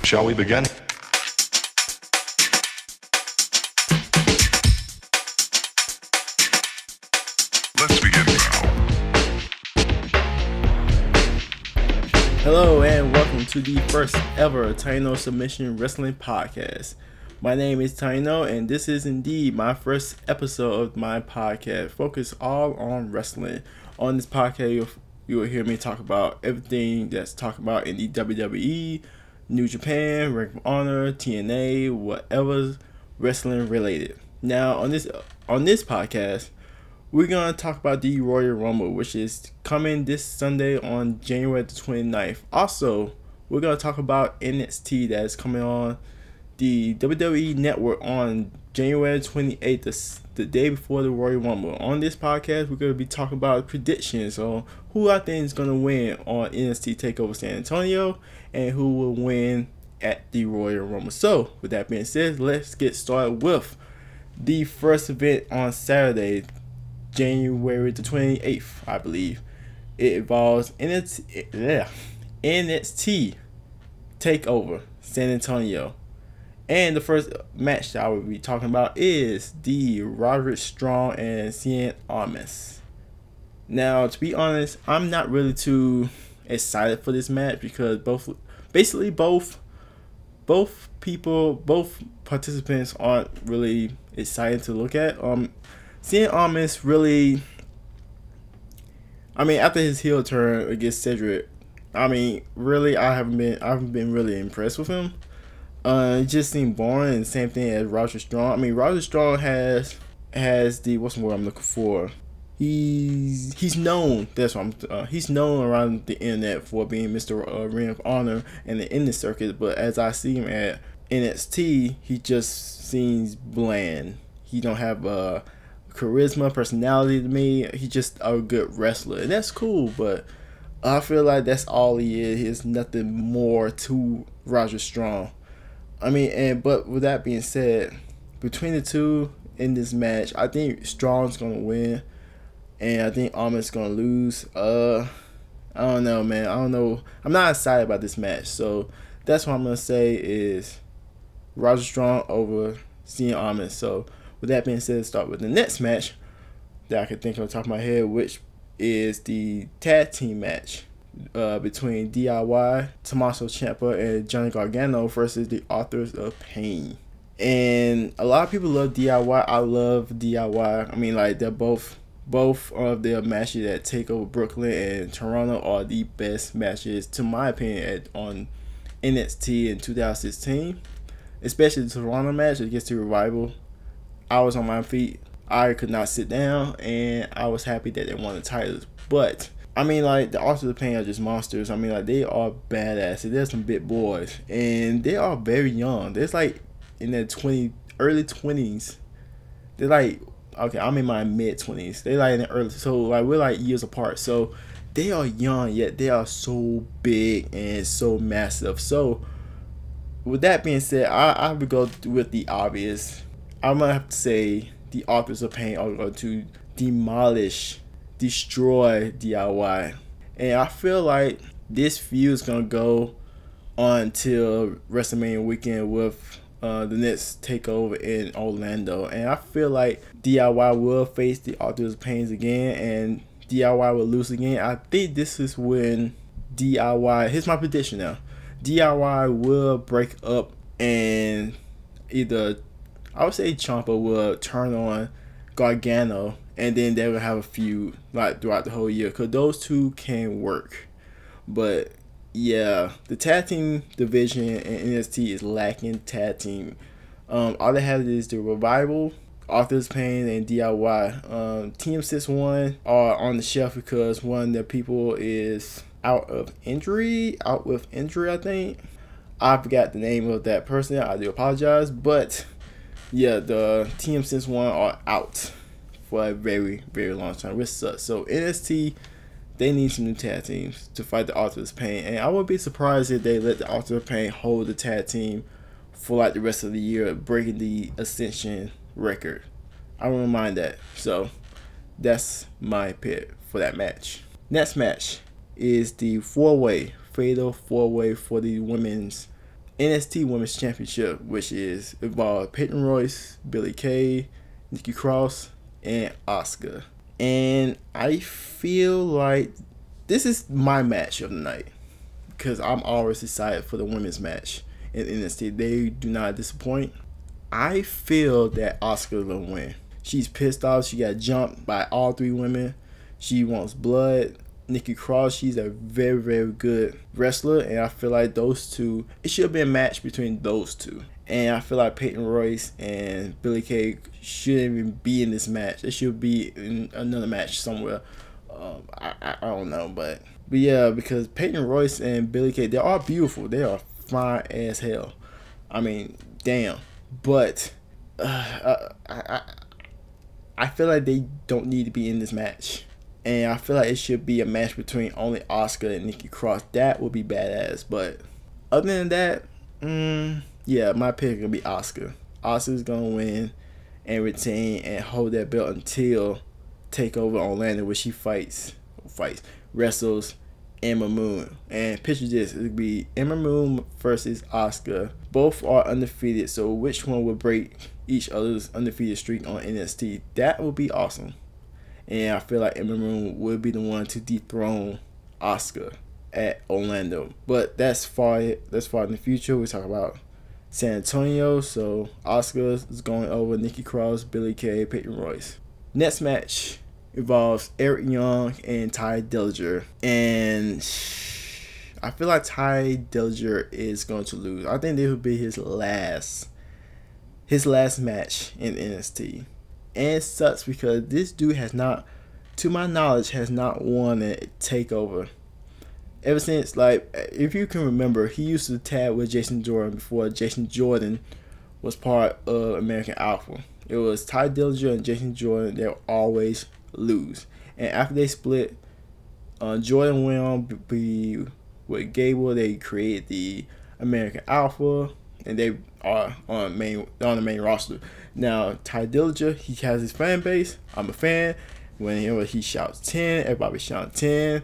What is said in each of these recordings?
Shall we begin? Let's begin now. Hello and welcome to the first ever Tyuno Submission Wrestling Podcast. My name is Tyuno and this is indeed my first episode of my podcast, focused all on wrestling. On this podcast, you will hear me talk about everything that's talked about in the WWE, New Japan, Ring of Honor, TNA, whatever's wrestling related. Now, on this podcast, we're going to talk about the Royal Rumble, which is coming this Sunday on January the 29th. Also, we're going to talk about NXT that's coming on the WWE Network on January 28th, the day before the Royal Rumble. On this podcast, we're going to be talking about predictions on who I think is going to win on NXT TakeOver San Antonio and who will win at the Royal Rumble. So, with that being said, let's get started with the first event on Saturday, January the 28th, I believe. It involves NXT TakeOver San Antonio. And the first match that I will be talking about is the Roderick Strong and Cien Almas. Now, to be honest, I'm not really too excited for this match because both participants aren't really excited to look at. Cien Almas really, after his heel turn against Cedric, I haven't been really impressed with him. It just seemed boring, and same thing as Roderick Strong. Roderick Strong has the, what's the word I'm looking for? He's known. That's what he's known around the internet for being Mr. Ring of Honor and the indie circuit. But as I see him at NXT, he just seems bland. He don't have charisma, personality to me. He's just a good wrestler, and that's cool. But I feel like that's all he is. There's nothing more to Roderick Strong. But with that being said, between the two in this match, I think Strong's gonna win, and I think Almas gonna lose. I don't know, man. I don't know. I'm not excited about this match, so that's what I'm gonna say is Roderick Strong over Cien Almas. So with that being said, let's start with the next match that I can think of on top of my head, which is the tag team match between DIY, Tommaso Ciampa, and Johnny Gargano versus the Authors of Pain. And a lot of people love DIY. I love DIY. They're both of their matches at TakeOver Brooklyn and Toronto are the best matches, to my opinion, on NXT in 2016. Especially the Toronto match against the Revival. I was on my feet. I could not sit down, and I was happy that they won the titles. But the Authors of Pain are just monsters. They are badasses. They're some big boys, and they are very young. They're in their early 20s. They're I'm in my mid 20s. They're in the early, so we're years apart. So they are young, yet they are so big and so massive. So with that being said, I would go with the obvious. I'm gonna have to say the Authors of Pain are going to destroy DIY, and I feel like this feud is gonna go on until WrestleMania weekend with the next takeover in Orlando, and I feel like DIY will face the Authors of Pain again, and DIY will lose again. I think this is when DIY. Here's my prediction now: DIY will break up, and either I would say Ciampa will turn on Gargano, and then they will have a feud throughout the whole year, because those two can work. But yeah, the tag team division in NXT is lacking tag team. All they have is the Revival, Authors Pain, and DIY. Team 6-1 are on the shelf because one of their people is out with injury, I think. I forgot the name of that person. I do apologize. But yeah, the Team 6-1 are out for a very, very long time, which sucks. So NXT, they need some new tag teams to fight the Authors of Pain, and I would be surprised if they let the Authors of Pain hold the tag team for the rest of the year, breaking the Ascension record. I wouldn't mind that. So that's my pick for that match. Next match is the fatal four-way for the women's NXT Women's Championship, which is involved Peyton Royce, Billie Kay, Nikki Cross, and Asuka. And I feel like this is my match of the night because I'm always excited for the women's match in NXT. They do not disappoint. I feel that Asuka is gonna win. She's pissed off. She got jumped by all three women. She wants blood. Nikki Cross, she's a very, very good wrestler, and I feel like those two, it should be a match between those two. And I feel like Peyton Royce and Billie Kay shouldn't even be in this match. They should be in another match somewhere. I don't know, but yeah, because Peyton Royce and Billie Kay, they are beautiful. They are fine as hell. I mean, damn. But I feel like they don't need to be in this match. And I feel like it should be a match between only Asuka and Nikki Cross. That would be badass. But other than that, yeah, my pick is going to be Asuka. Asuka's going to win and retain and hold that belt until TakeOver Orlando, where she wrestles Ember Moon. And picture this, it would be Ember Moon versus Asuka. Both are undefeated, so which one will break each other's undefeated streak on NXT? That would be awesome. And I feel like Ember Moon will be the one to dethrone Asuka at Orlando. But that's far in the future. We talk about San Antonio. So Asuka is going over Nikki Cross, Billie Kay, Peyton Royce. Next match involves Eric Young and Ty Dillinger. And I feel like Ty Dillinger is going to lose. I think this will be his last match in NXT. And it sucks because this dude has not, to my knowledge, has not won a TakeOver. Ever since, like, if you can remember, he used to tag with Jason Jordan before Jason Jordan was part of American Alpha. It was Ty Dillinger and Jason Jordan that always lose. And after they split, Jordan went on to be with Gable. They created the American Alpha, and they are on the main roster. Now, Ty Dillinger, he has his fan base. I'm a fan. Whenever he shouts 10, everybody shouts 10.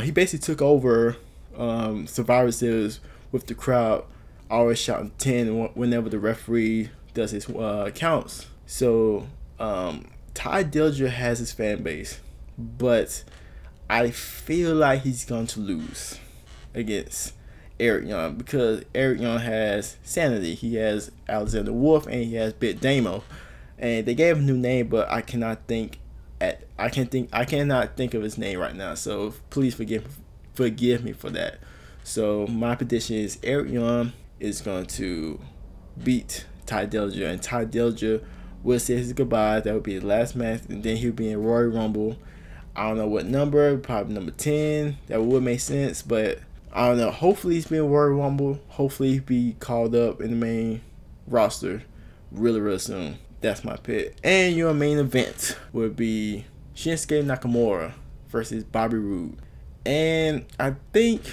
He basically took over Survivor Series with the crowd always shouting 10 whenever the referee does his counts. So, Ty Dillinger has his fan base, but I feel like he's going to lose against Eric Young because Eric Young has Sanity. He has Alexander Wolf and he has Big Damo, and they gave him a new name, but I cannot think of his name right now. So please forgive me for that. So my prediction is Eric Young is going to beat Ty Dillinger, and Ty Dillinger will say his goodbye. That would be his last match, and then he'll be in Royal Rumble. I don't know what number, probably number 10. That would make sense, but I don't know. Hopefully he's being Royal Rumble. Hopefully he'll be called up in the main roster really soon. That's my pick. And your main event would be Shinsuke Nakamura versus Bobby Roode. And I think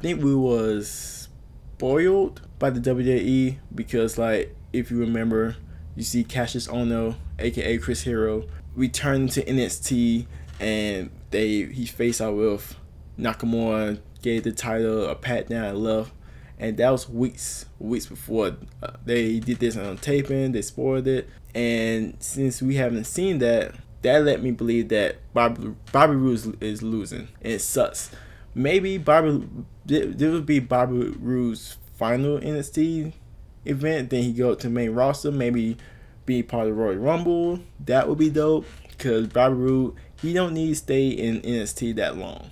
we was spoiled by the WWE because, like, if you remember, you see Cassius Ohno, aka Chris Hero, returning to NXT, and he faced out with Nakamura, gave the title a pat down and left, and that was weeks before they did this on taping. They spoiled it, and since we haven't seen that led me believe that Bobby Roode is losing, and it sucks. Maybe this would be Bobby Roode's final NXT event. Then he go to the main roster, maybe be part of the Royal Rumble. That would be dope because Bobby Roode, he don't need to stay in NXT that long.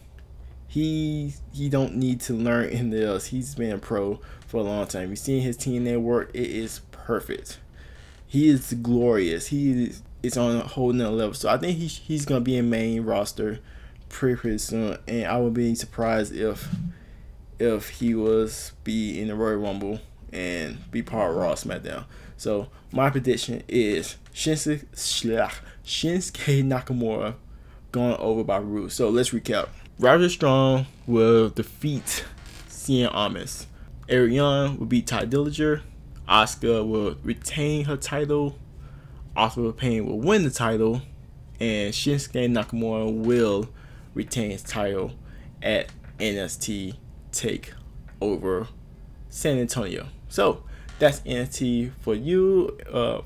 He don't need to learn anything else. He's been a pro for a long time. You've seen his TNA work. It is perfect. He is glorious. It's on a whole nother level. So I think he's going to be in main roster pretty soon. And I would be surprised if he be in the Royal Rumble and be part of Raw SmackDown. So my prediction is Shinsuke Nakamura going over by Roode. So let's recap. Roderick Strong will defeat Cien Almas. Eric Young will beat Ty Dillinger. Asuka will retain her title. Author Pain will win the title. And Shinsuke Nakamura will retain his title at NXT TakeOver San Antonio. So that's NXT for you.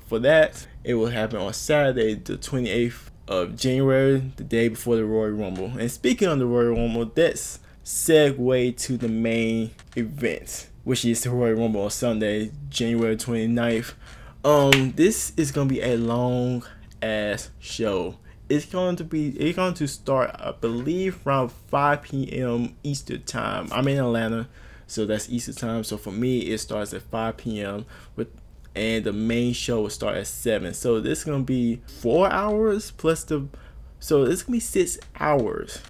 For that, it will happen on Saturday, the 28th of January, the day before the Royal Rumble. And speaking of the Royal Rumble, that's segue to the main event, which is the Royal Rumble on Sunday, January 29th. This is gonna be a long ass show. It's going to start, I believe, around 5 p.m. Eastern time. I'm in Atlanta, so that's Eastern time. So for me, it starts at 5 p.m. and the main show will start at 7. So this is gonna be 4 hours plus so it's gonna be 6 hours.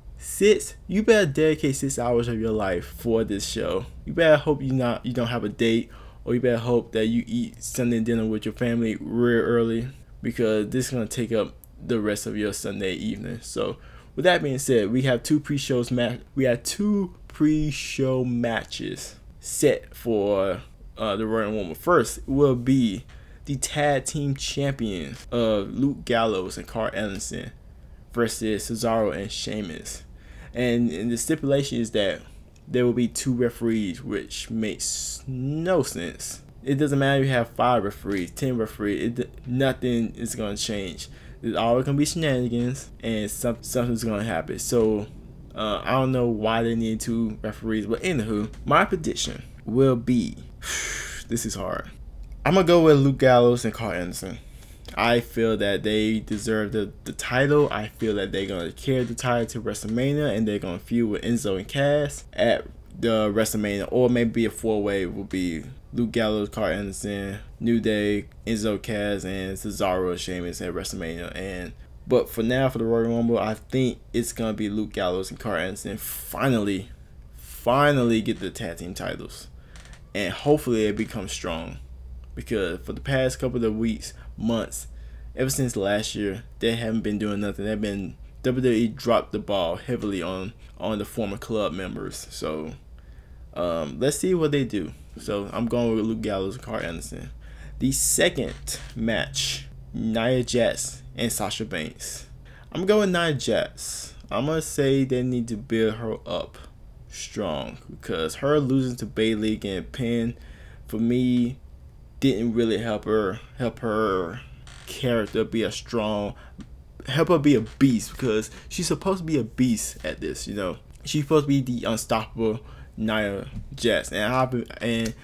You better dedicate 6 hours of your life for this show. You better hope you don't have a date, or you better hope that you eat Sunday dinner with your family real early, because this is gonna take up the rest of your Sunday evening. So with that being said, we have two pre-show matches set for the Royal Rumble. First will be the tag team champions of Luke Gallows and Carl Anderson versus Cesaro and Sheamus. And the stipulation is that there will be 2 referees, which makes no sense. It doesn't matter if you have 5 referees, 10 referees, nothing is going to change. There's always going to be shenanigans, and something's going to happen. So I don't know why they need 2 referees, but anywho, my prediction will be, this is hard, I'm going to go with Luke Gallows and Carl Anderson. I feel that they deserve the title. I feel that they're going to carry the title to WrestleMania, and they're going to feud with Enzo and Cass at the WrestleMania, or maybe a 4-way will be Luke Gallows, Carl Anderson, New Day, Enzo, Cass, and Cesaro and Sheamus at WrestleMania. But for now, for the Royal Rumble, I think it's going to be Luke Gallows and Carl Anderson finally get the tag team titles, and hopefully it becomes strong, because for the past couple of weeks, months, ever since last year, they haven't been doing nothing. WWE dropped the ball heavily on the former club members. So let's see what they do. So I'm going with Luke Gallows and Carl Anderson. The second match, Nia Jax and Sasha Banks. I'm going Nia Jax. I'm gonna say they need to build her up strong, because her losing to Bayley getting pinned, for me, didn't really help her character be help her be a beast, because she's supposed to be a beast at this, you know. She's supposed to be the unstoppable Nia Jax, and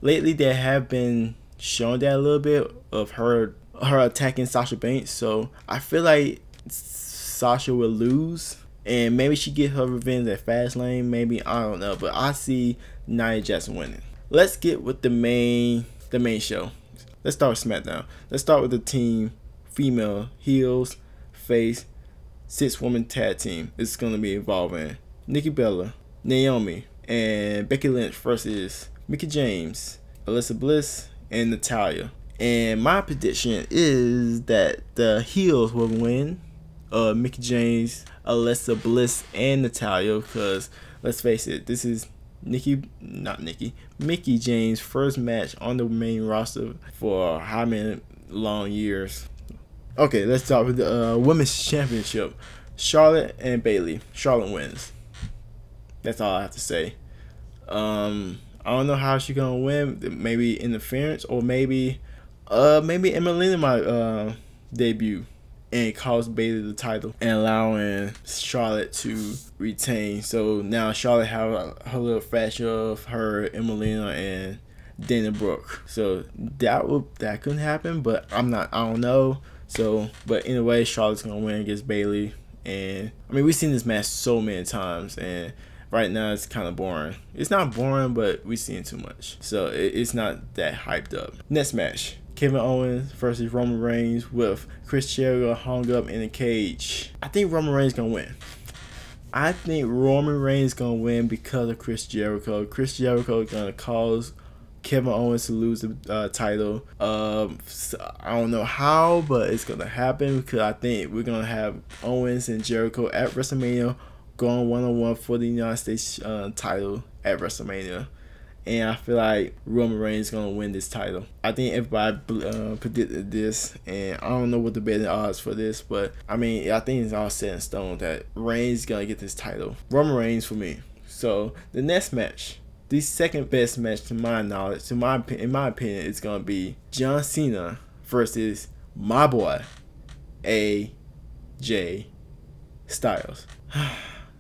lately they have been showing that a little bit of her attacking Sasha Banks. So I feel like Sasha will lose, and maybe she get her revenge at Fastlane. Maybe, I don't know, but I see Nia Jax winning. Let's get with the main show. Let's start with SmackDown. Let's start with the team, female heels, face, 6-woman tag team. It's gonna be involving Nikki Bella, Naomi, and Becky Lynch versus Mickie James, Alexa Bliss, and Natalya. And my prediction is that the heels will win. Mickie James, Alexa Bliss, and Natalya, because let's face it, this is Mickie James' first match on the main roster for how many long years. Okay, let's start with the Women's Championship. Charlotte and Bayley. Charlotte wins. That's all I have to say. I don't know how she's gonna win. Maybe interference, or maybe Emmalina might debut and cost Bayley the title and allowing Charlotte to retain. So now Charlotte have her little fracture of her, Emmalina, and Dana Brooke. So that couldn't happen, but I don't know. So, but anyway, Charlotte's gonna win against Bayley, and I mean, we've seen this match so many times, and right now it's kind of boring. It's not boring, but we've seen too much, so it's not that hyped up. Next match, Kevin Owens versus Roman Reigns with Chris Jericho hung up in a cage. I think Roman Reigns gonna win. I think Roman Reigns gonna win because of Chris Jericho. Chris Jericho is gonna cause Kevin Owens to lose the title. I don't know how, but it's gonna happen, because I think we're gonna have Owens and Jericho at WrestleMania going one-on-one for the United States title at WrestleMania. And I feel like Roman Reigns is going to win this title. I think everybody predicted this, and I don't know what the betting odds for this, but I mean, I think it's all set in stone that Reigns is going to get this title. Roman Reigns for me. So the next match, the second best match to my knowledge, in my opinion, is gonna be John Cena versus my boy AJ Styles.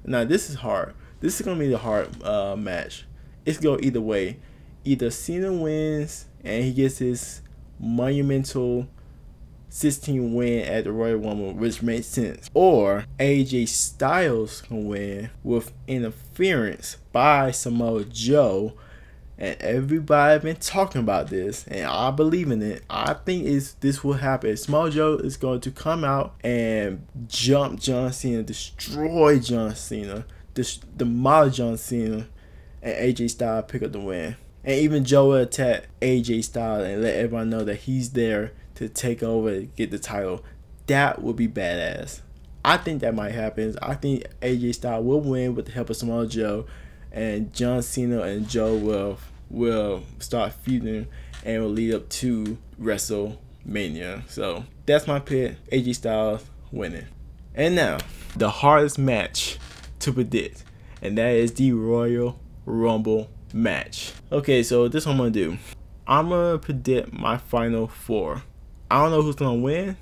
Now this is hard. This is gonna be the hard match. It's going either way. Either Cena wins and he gets his monumental 16 win at the Royal Rumble, which makes sense, or AJ Styles can win with interference by Samoa Joe. And everybody been talking about this, and I believe in it. I think this will happen. Samoa Joe is going to come out and jump John Cena, destroy John Cena, demolish John Cena, and AJ Styles pick up the win. And even Joe will attack AJ Styles and let everyone know that he's there to take over and get the title. That would be badass. I think that might happen. I think AJ Styles will win with the help of Samoa Joe, and John Cena and Joe will start feuding and will lead up to WrestleMania. So that's my pick. AJ Styles winning. And now, the hardest match to predict, and that is the Royal Rumble match. Okay, so this is what I'm gonna do. I'm gonna predict my final four. I don't know who's gonna win,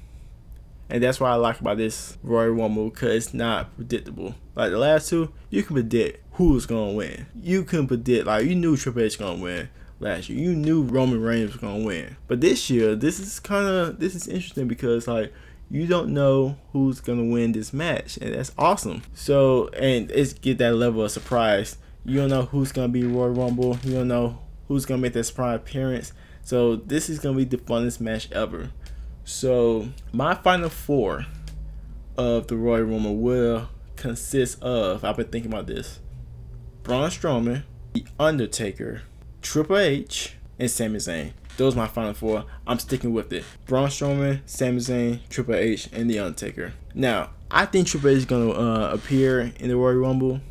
and that's what I like about this Royal Rumble, because it's not predictable. Like the last two, you can predict who's gonna win. You can predict, like, you knew Triple H gonna win last year. You knew Roman Reigns was gonna win. But this year, this is interesting because, like, you don't know who's gonna win this match, and that's awesome. So, and it's get that level of surprise. You don't know who's gonna be Royal Rumble. You don't know who's gonna make that surprise appearance. So this is gonna be the funnest match ever. So my final four of the Royal Rumble will consist of, I've been thinking about this, Braun Strowman, The Undertaker, Triple H, and Sami Zayn. Those are my final four. I'm sticking with it. Braun Strowman, Sami Zayn, Triple H, and The Undertaker. Now, I think Triple H is going to appear in the Royal Rumble,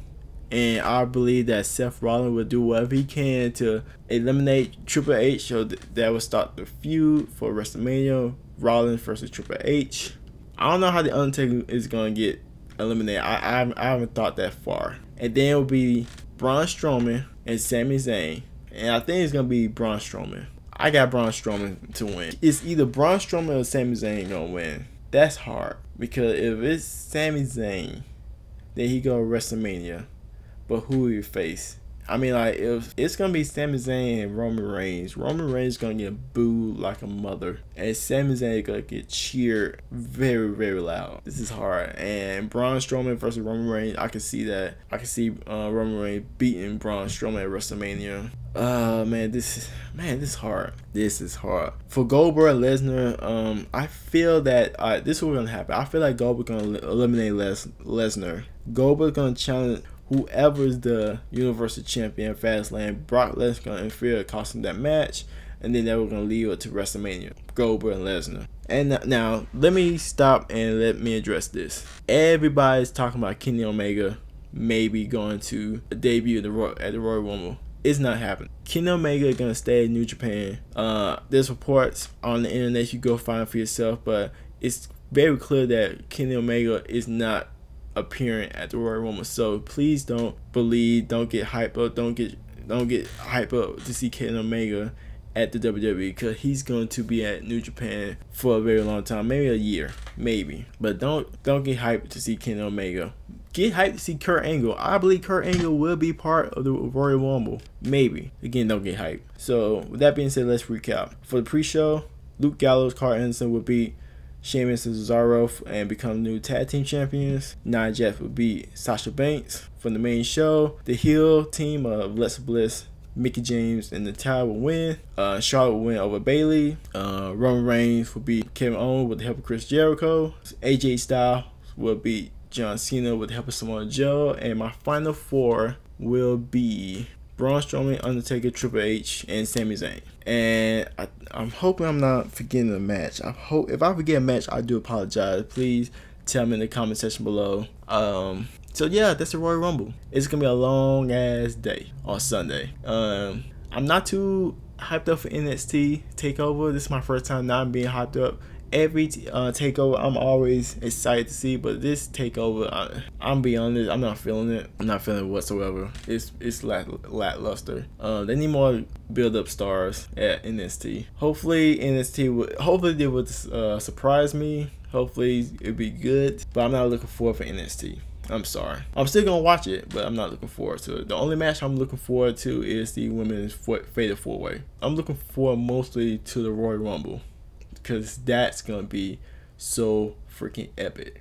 and I believe that Seth Rollins will do whatever he can to eliminate Triple H, so that will start the feud for WrestleMania, Rollins versus Triple H. I don't know how The Undertaker is going to get eliminated. I haven't thought that far. And then it will be Braun Strowman and Sami Zayn. And I think it's going to be Braun Strowman. I got Braun Strowman to win. It's either Braun Strowman or Sami Zayn going to win. That's hard. Because if it's Sami Zayn, then he go to WrestleMania. But who will you face? I mean, like, if it's going to be Sami Zayn and Roman Reigns is going to get booed like a mother. And Sami Zayn is going to get cheered very, very loud. This is hard. And Braun Strowman versus Roman Reigns, I can see that. I can see Roman Reigns beating Braun Strowman at WrestleMania. Man, this is hard. This is hard. For Goldberg and Lesnar, I feel that this is what's going to happen. I feel like Goldberg going to eliminate Lesnar. Goldberg going to challenge whoever is the Universal Champion Fastlane. Brock Lesnar going to interfere, cost him that match, and then they were going to lead up to WrestleMania. Goldberg and Lesnar. And now, let me stop and let me address this. Everybody's talking about Kenny Omega maybe going to debut at the Royal Rumble. It's not happening. Kenny Omega is going to stay in New Japan. There's reports on the internet, you go find for yourself, but it's very clear that Kenny Omega is not appearing at the Royal Rumble. So please don't get hyped up, don't get hyped up to see Kenny Omega at the WWE, because he's going to be at New Japan for a very long time, maybe a year, maybe. But don't get hyped to see Kenny Omega. Get hyped to see Kurt Angle. I believe Kurt Angle will be part of the Royal Rumble. Maybe. Again, don't get hyped. So with that being said, let's recap. For the pre-show, Luke Gallows, Carl Anderson will beat Sheamus and Cesaro and become new tag team champions. Nia Jax will beat Sasha Banks. For the main show, the heel team of Alexa Bliss, Mickie James, and Natalya will win. Charlotte will win over Bayley. Roman Reigns will beat Kevin Owens with the help of Chris Jericho. AJ Styles will beat John Cena with the help of Samoa Joe. And my final four will be Braun Strowman, Undertaker, Triple H, and Sami Zayn. And I'm hoping I'm not forgetting a match. If I forget a match, I do apologize. Please tell me in the comment section below. So yeah, that's the Royal Rumble. It's gonna be a long ass day on Sunday. I'm not too hyped up for NXT Takeover. This is my first time not being hyped up every takeover I'm always excited to see, but this takeover, I'm be honest, I'm not feeling it. I'm not feeling it whatsoever. It's lackluster. They need more build up stars at NXT. Hopefully they would surprise me. Hopefully it'd be good, but I'm not looking forward for NXT. I'm sorry. I'm still gonna watch it, but I'm not looking forward to it. The only match I'm looking forward to is the women's Fatal 4-Way. I'm looking forward mostly to the Royal Rumble, because that's gonna be so freaking epic.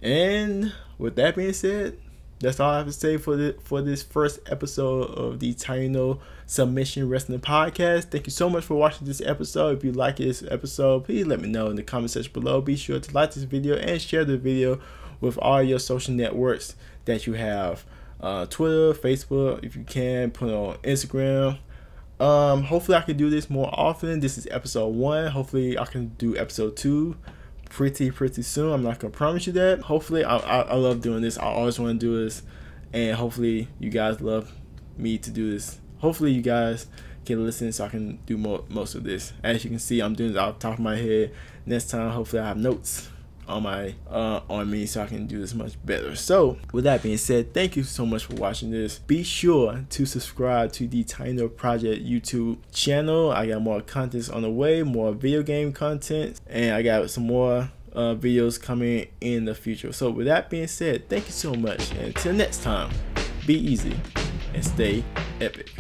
And with that being said, that's all I have to say for this first episode of the Tyuno Submission Wrestling Podcast. Thank you so much for watching this episode. If you like this episode, please let me know in the comment section below. Be sure to like this video and share the video with all your social networks that you have. Twitter, Facebook, if you can, put it on Instagram. Hopefully I can do this more often. This is episode 1. Hopefully I can do episode 2 pretty soon. I'm not gonna promise you that. Hopefully I love doing this. I always want to do this, and hopefully you guys love me to do this. Hopefully you guys can listen so I can do most of this. As you can see, I'm doing this off the top of my head. Next time hopefully I have notes on my on me so I can do this much better. So with that being said, thank you so much for watching this. Be sure to subscribe to the Tyuno Project YouTube channel. I got more content on the way, more video game content, and I got some more videos coming in the future. So with that being said, thank you so much, and until next time, be easy and stay epic.